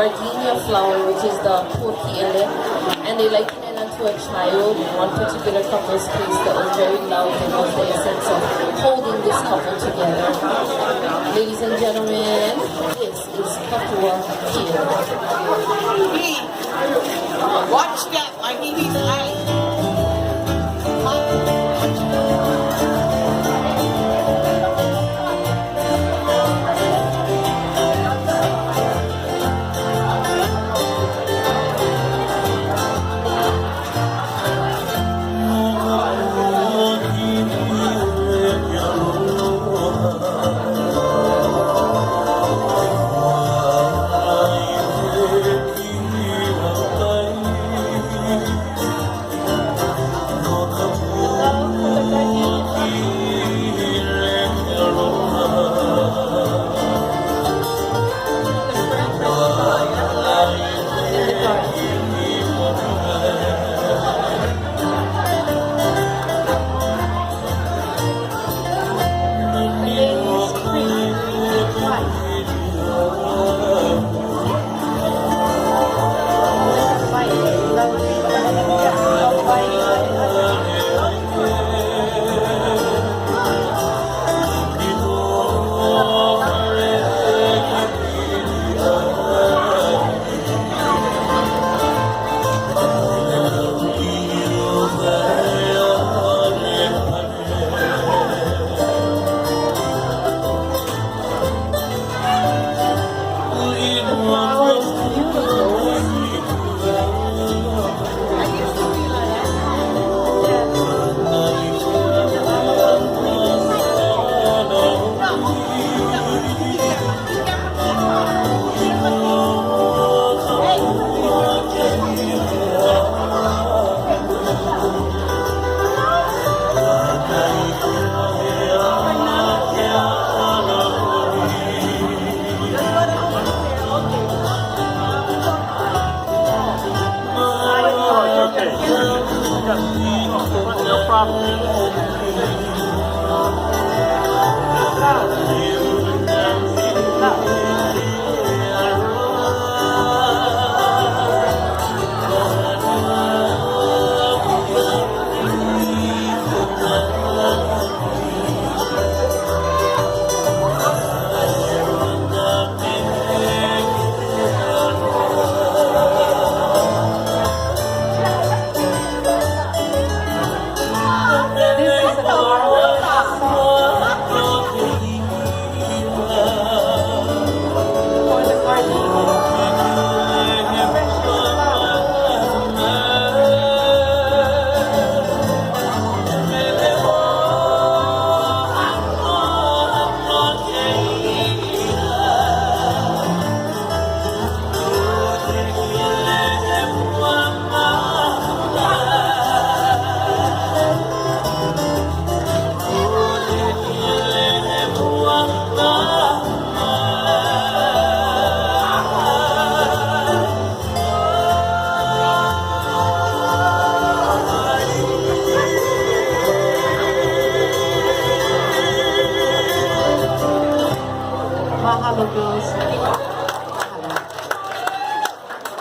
gardenia flower, which is the Pokiele, and they liken it unto a child. One particular couple's case that was very loud and was the essence of holding this couple together. Ladies and gentlemen, this is Papua here. Watch that, I need his eye. No problem.